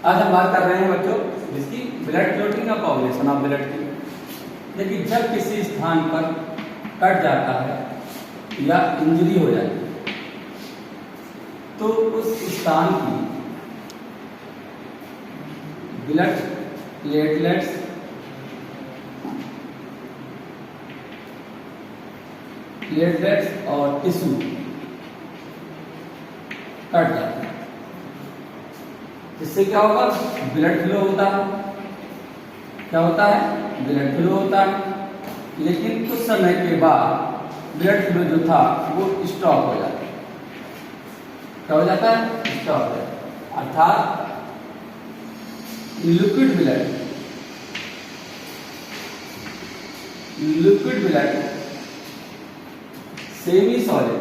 आज हम बात कर रहे हैं बच्चों जिसकी ब्लड क्लॉटिंग का कोagulation ऑफ ब्लड की। देखिए जब किसी स्थान पर कट जाता है या इंजरी हो जाती है तो उस स्थान की ब्लड प्लेटलेट्स और टिश्यू कट जाता है। इससे क्या होगा? ब्लड फ्लो होता है। क्या होता है? ब्लड फ्लो होता है। लेकिन कुछ समय के बाद ब्लड फ्लो जो था वो स्टॉप हो जाता है। क्या हो जाता है? स्टॉप हो जाता है। अर्थात liquid blood semi solid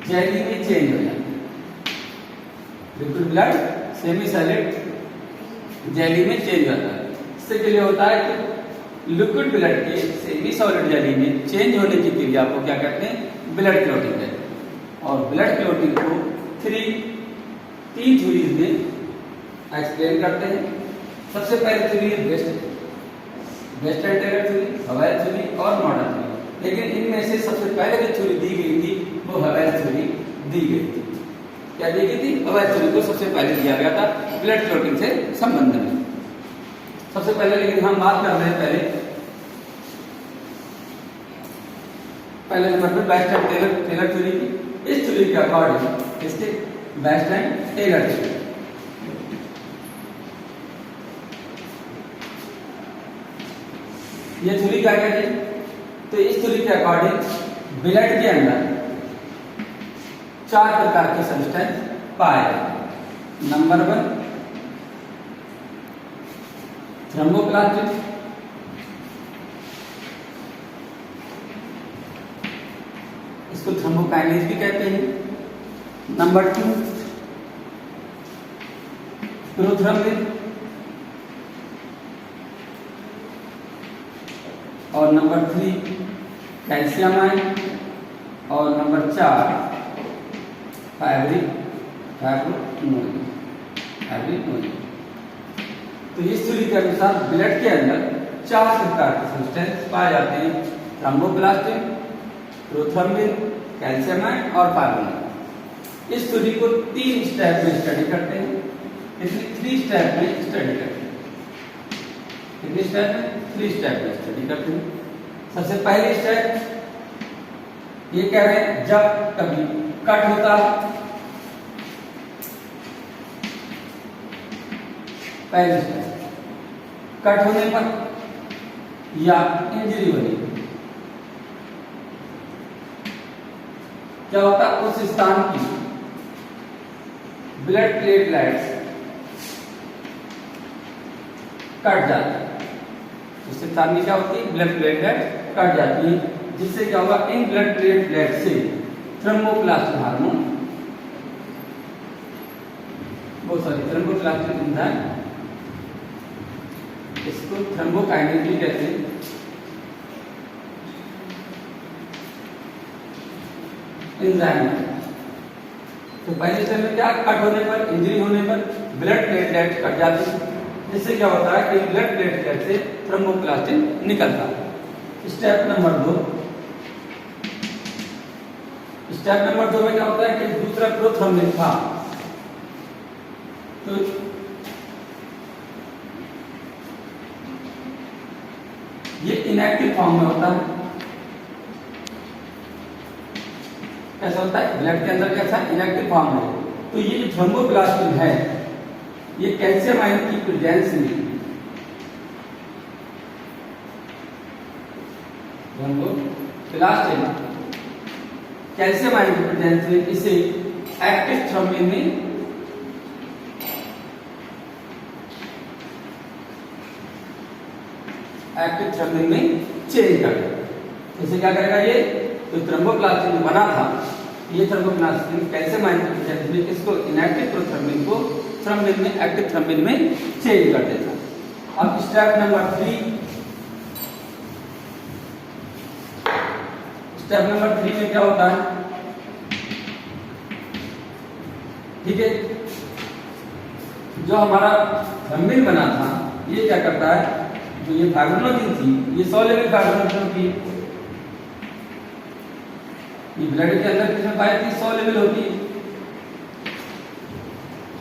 jelly में चेंज हो जाता है। Liquid blood semi solid jelly में चेंज हो जाता है। इससे के लिए होता है कि लिक्विड ब्लड के सेमी सॉलिड जेली में चेंज होने की क्रिया को क्या कहते हैं? ब्लड क्लॉटिंग कहते हैं। और ब्लड क्लॉटिंग को तीन थ्योरीज में एक्सप्लेन करते हैं। सबसे पहले थ्योरी है वेस्ट एंटेरियर थ्योरी, हवाई थ्योरी और मॉडर्न थ्योरी। लेकिन इनमें से सबसे पहले जो थ्योरी दी गई थी वो हवाई थ्योरी दी गई थी। क्या दी गई थी? हवाई थ्योरी को सबसे पहले दिया गया था ब्लड क्लॉटिंग से संबंध में। सबसे पहले लेकिन हम बात कर रहे हैं पहले नंबर पर वेस्ट एंड टेलर थ्योरी की। इस थ्योरी के अकॉर्डिंग इसके वेस्ट एंड टेलर थ्योरी ये थ्योरी क्या कहती है? तो इस थ्योरी के अकॉर्डिंग ब्लड के अंदर 4 प्रकार के सब्सटेंस पाए जाते। नंबर 1 थ्रोम्बोप्लास्टिन, इसको थ्रोम्बोकाइनेज भी कहते हैं। नंबर 2 प्रोथ्रोम्बिन और नंबर 3 कैल्शियम आयन और नंबर 4 फाइब्रिनोजेन। तो इस थ्योरी के अनुसार ब्लड के अंदर 4 प्रकार के सब्सटेंस पाए जाते हैं। थ्रोम्बोप्लास्टिन, प्रोथ्रोम्बिन, कैल्शियम आयन और फाइब्रिनोजेन। इस थ्योरी को 3 स्टेप में स्टडी करते हैं। इसलिए 3 स्टेप में स्टडी करते हैं। कितने स्टेप में? 3 स्टेप में स्टडी करते हैं। सबसे पहले स्टेप ये कह रहे हैं जब कभी कट होता है, पहले स्टेप कट होने पर या इंजरी होने पर क्या होता है? उस स्थान की ब्लड प्लेटलेट्स कट जाती है। उससे स्थान की क्या होती है? ब्लड प्लेटलेट कट जाती है। जिससे क्या होगा? इन ब्लड प्लेटलेट से थ्रोम्बोप्लास्टिन हार्मोन थ्रोम्बोप्लास्टिन एंजाइम, इसको थ्रोम्बोकाइनेज भी कहते हैं, एंजाइम। तो पहले स्टेप में क्या? कट होने पर, इंजरी होने पर ब्लड प्लेटलेट कट जाती है। जिससे क्या होता है कि ब्लड प्लेटलेट से थ्रोम्बोप्लास्टिन निकलता है। स्टेप नंबर 2 में क्या होता है कि दूसरा प्रोथ्रोम्बिन था तो ये इनएक्टिव फॉर्म में होता है। कैसा होता है? ब्लड के अंदर कैसा? इनएक्टिव फॉर्म में। तो ये जो थ्रोम्बोप्लास्टिन है ये कैल्शियम आयन की प्रेजेंस में थ्रोम्बोप्लास्टिन कैल्शियम आयन की प्रेजेंस में इसे एक्टिव थ्रोम्बिन में चेंज कर देगा। इसे क्या करेगा? ये तो थ्रोम्बोप्लास्टिन जो बना था ये थ्रोम्बोप्लास्टिन कैल्शियम आयन की प्रेजेंस में इसको इनएक्टिव प्रोथ्रोम्बिन को थ्रोम्बिन में, एक्टिव थ्रोम्बिन में चेंज कर देता। अब स्टेप नंबर 3 में क्या होता है? ठीक है। जो हमारा थ्रोम्बिन बना था ये क्या करता है, जो ये फाइब्रिनोजेन थी ये सॉल्युबल फाइब्रिनोजेन की, ये ब्लड के अंदर किसमें पाई थी, सॉल्युबल होती है।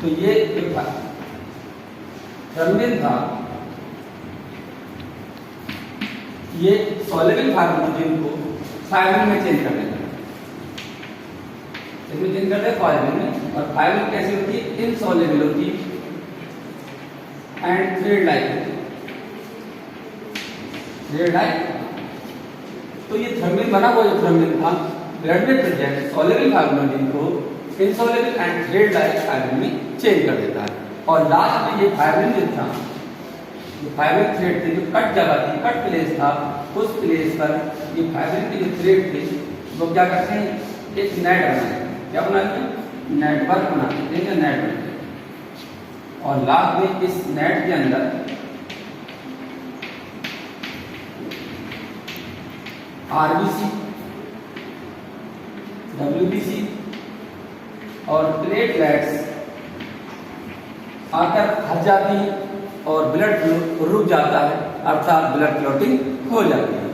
तो ये जो थ्रोम्बिन था ये सॉल्युबल फाइब्रिनोजेन को फाइब्रिन में चेंज कर देता है, इसमें चेंज करते हैं फाइब्रिन में। और फाइब्रिन कैसी होती है, इनसॉल्युबल होती है and thread like, thread like. तो ये थ्रोम्बिन बना हुआ जो थ्रोम्बिन था ब्लड में प्रेजेंट सॉल्युबल फाइब्रिनोजेन को insoluble and thread like fibrin में चेंज कर देता है। और लास्ट में ये फाइब्रिन जो था, जो फाइब्रिन थ्रेड थे, जो कट जगह थी, कट प्लेस था, उस प्लेस पर ये फाइब्रिन के जो थ्रेड थे वो क्या करते हैं, एक नेट बनाते हैं। क्या बनाते हैं, नेटवर्क बनाते हैं, नेट बनाते हैं। और लास्ट में इस नेट के अंदर आरबीसी, डब्ल्यूबीसी और प्लेटलेट्स आकर फंस जाती है और ब्लड फ्लो रुक जाता है, अर्थात ब्लड क्लॉटिंग हो जाती है।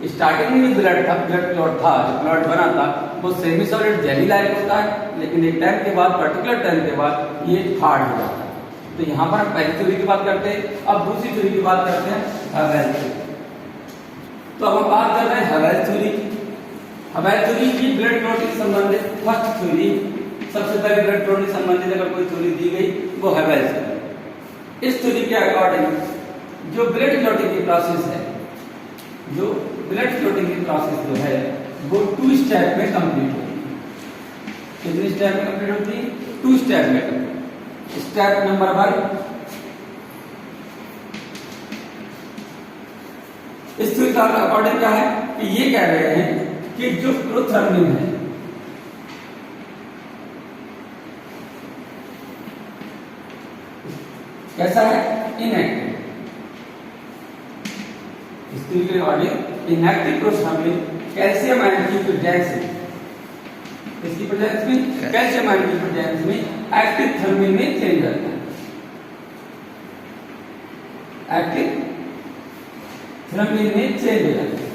स्टार्टिंग में जो ब्लड था, ब्लड क्लॉट था, जो ब्लड बना था वो सेमी सॉलिड जेली लाइक होता है, लेकिन एक टाइम के बाद, पर्टिकुलर टाइम के बाद ये हार्ड हो जाता है। तो यहाँ पर हम पहली थ्योरी की बात करते हैं, अब दूसरी थ्योरी की बात करते हैं, हवेल थ्योरी। तो अब हम बात कर रहे हैं हवेल थ्योरी की। हवेल थ्योरी की ब्लड क्लॉटिंग से संबंधित फर्स्ट थ्योरी, सबसे पहले ब्लड क्लॉटिंग से संबंधित अगर कोई थ्योरी दी गई वो हवेल थ्योरी। इस थ्योरी के अकॉर्डिंग जो ब्लड क्लॉटिंग की प्रोसेस है, जो ब्लड क्लॉटिंग की प्रोसेस जो है वो 2 स्टेप में कंप्लीट होती है। कितने स्टेप में कंप्लीट होती है, 2 स्टेप में कंप्लीट। स्टेप नंबर 1, इस थ्योरी का अकॉर्डिंग क्या है कि ये कह रहे हैं कि जो प्रोथर्मिन है कैसा है, इनएक्टिव। इस थ्योरी के अकॉर्डिंग इनएक्टिव प्रोथर्मिन कैल्शियम आयन की प्रेजेंस में, इसकी प्रेजेंस में, कैल्शियम आयन की प्रेजेंस में एक्टिव थर्मिन में चेंज होता है। एक्टिव थर्मिन में चेंज हो जाता है।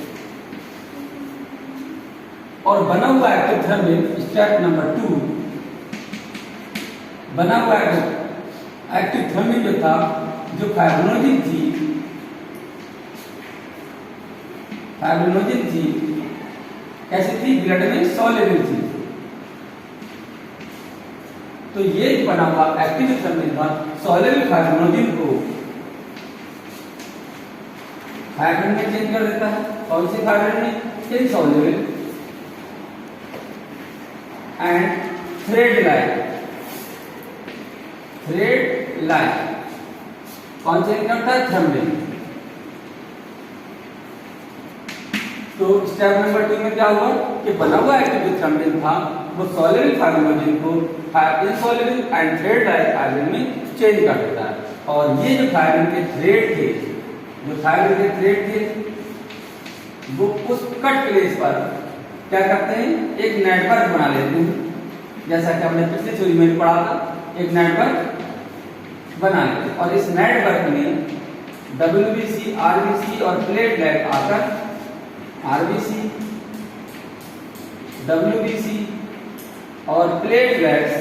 और बना हुआ एक्टिव थर्मिन, स्टेप नंबर 2, बना हुआ एक्टिव थर्मिन जो था, जो फाइब्रिनोजेन थी, फाइब्रिनोजेन थी कैसी थी, ब्लड में सॉल्युबल थी। तो ये बना हुआ एक्टिव थर्मिन था सॉल्युबल फाइब्रिनोजेन को फाइब्रिन में चेंज कर देता है। कौन सी फाइब्रिन में, insoluble and thread like, thread like कौन चेंज करता है, थर्मिन। तो स्टेप नंबर 2 में क्या हुआ कि बना हुआ एक्टिव थर्मिन था वो सॉल्युबल फाइब्रिनोजेन को insoluble and thread like fibrin में चेंज कर देता है। और ये जो फाइब्रिन के थ्रेड थे, जो फाइब्रिन के थ्रेड थे वो उस कट प्लेस पर क्या करते हैं, एक नेटवर्क बना लेते हैं। जैसा कि हमने पिछले थ्योरी में पढ़ा था, एक नेटवर्क बना लेते हैं। और इस नेटवर्क में डब्ल्यूबीसी, आरबीसी और प्लेटलेट आकर, आरबीसी, डब्ल्यूबीसी और प्लेटलेट्स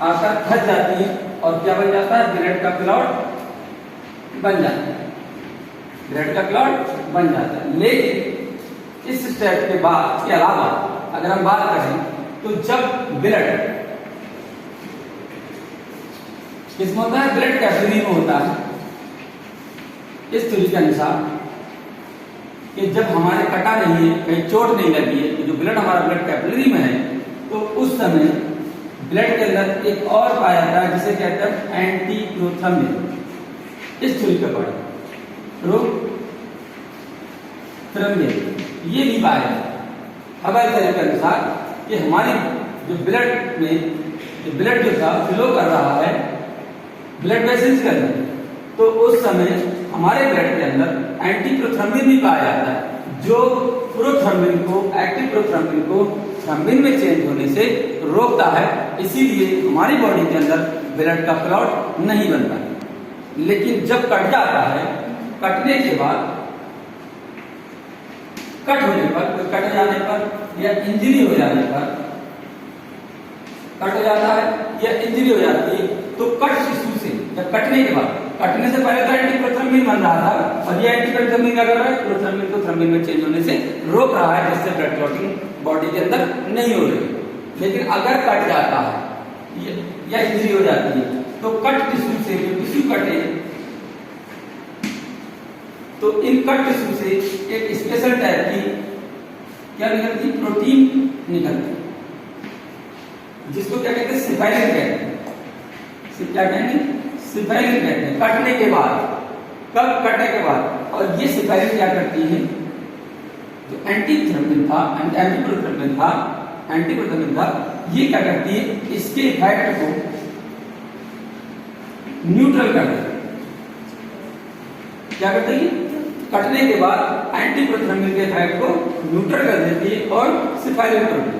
आकर फंस जाती है और क्या बन जाता है, ब्लड का क्लॉट बन जाता है, ब्लड का क्लॉट बन जाता है। लेकिन इस स्टेप के बाद के अलावा अगर हम बात करें तो जब ब्लड किसमें होता है, ब्लड कैपिलरी में होता है, इस थ्योरी के अनुसार कि जब हमारे कटा नहीं है, कहीं चोट नहीं लगी है, तो जो ब्लड हमारा ब्लड कैपिलरी में है, तो उस समय ब्लड के अंदर एक और पाया जाता है जिसे कहते हैं एंटी प्रोथर्मिन। इस थ्योरी के अकॉर्डिंग प्रोथर्मिन ये भी पाया जाता है हवेल थ्योरी के अनुसार कि हमारी जो ब्लड में, जो ब्लड जो था फ्लो कर रहा है ब्लड वेसल्स के अंदर, तो उस समय हमारे ब्लड के अंदर एंटी प्रोथर्मिन भी पाया जाता है जो प्रोथ्रम्बिन को, एक्टिव प्रोथ्रम्बिन को थ्रम्बिन में चेंज होने से रोकता है, इसीलिए हमारी बॉडी के अंदर ब्लड का क्लॉट नहीं बनता। लेकिन जब कट जाता है, कटने के बाद, कट होने पर, कट जाने पर या इंजरी हो जाने पर, कट हो जाता है या इंजरी हो जाती है, तो कट टिश्यू से, जब कटने के बाद, कटने से पहले तो एंटी प्रोथ्रम्बिन बन रहा था और ये एंटी प्रोथ्रम्बिन क्या कर रहा है, प्रोथ्रम्बिन को थ्रम्बिन में चेंज होने से रोक रहा है, जिससे ब्लड क्लॉटिंग बॉडी के अंदर नहीं हो रही। लेकिन अगर कट जाता है या इंजरी हो जाती है, तो कट टिश्यू से, जो टिश्यू कटे, तो इन कट टिश्यू से एक स्पेशल टाइप की क्या निकलती, प्रोटीन निकलती, जिसको क्या कहते हैं, सिफाइलिन कहते हैं। क्या कहेंगे, सिफाइलिन कहते हैं। कटने के बाद, कब, कटने के बाद। और ये सिफाइलिन क्या करती है, जो एंटी थ्रम्बिन था, एंटी प्रोथ्रम्बिन था, ये क्या करती है, इसके इफेक्ट को न्यूट्रल कर देती है। क्या करती है, कटने के बाद एंटी प्रोथ्रम्बिन के इफेक्ट को न्यूट्रल कर देती है और सिफाइलिन प्रोटीन,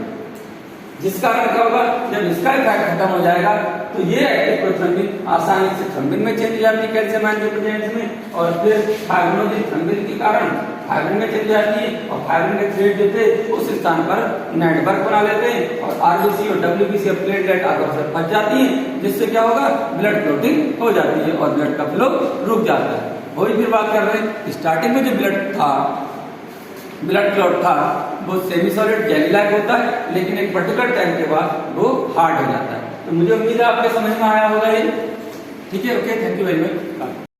जिसका अर्थ क्या होगा, जब इसका इफेक्ट खत्म हो जाएगा तो ये एक्टिव प्रोथ्रम्बिन आसानी से थ्रम्बिन में चेंज हो जाती है, कैल्शियम आयन के प्रेजेंस में, और फिर फाइब्रिनोजेन थ्रम्बिन के कारण फाइब्रिन में चेंज हो जाती है, और फाइब्रिन के थ्रेड जो थे उस स्थान पर नेटवर्क बना लेते हैं, और आरबीसी और डब्ल्यूबीसी प्लेटलेट आकर से फंस जाती है, जिससे क्या होगा, ब्लड क्लॉटिंग हो जाती है और ब्लड का फ्लो रुक जाता है। वही फिर बात कर रहे हैं, स्टार्टिंग में जो ब्लड क्लॉट था वो सेमी सॉलिड जेली लाइक होता है, लेकिन एक पर्टिकुलर टाइम के बाद वो हार्ड हो जाता है। तो मुझे उम्मीद है आपके समझ में आया होगा ये। ठीक है, okay, thank you very much.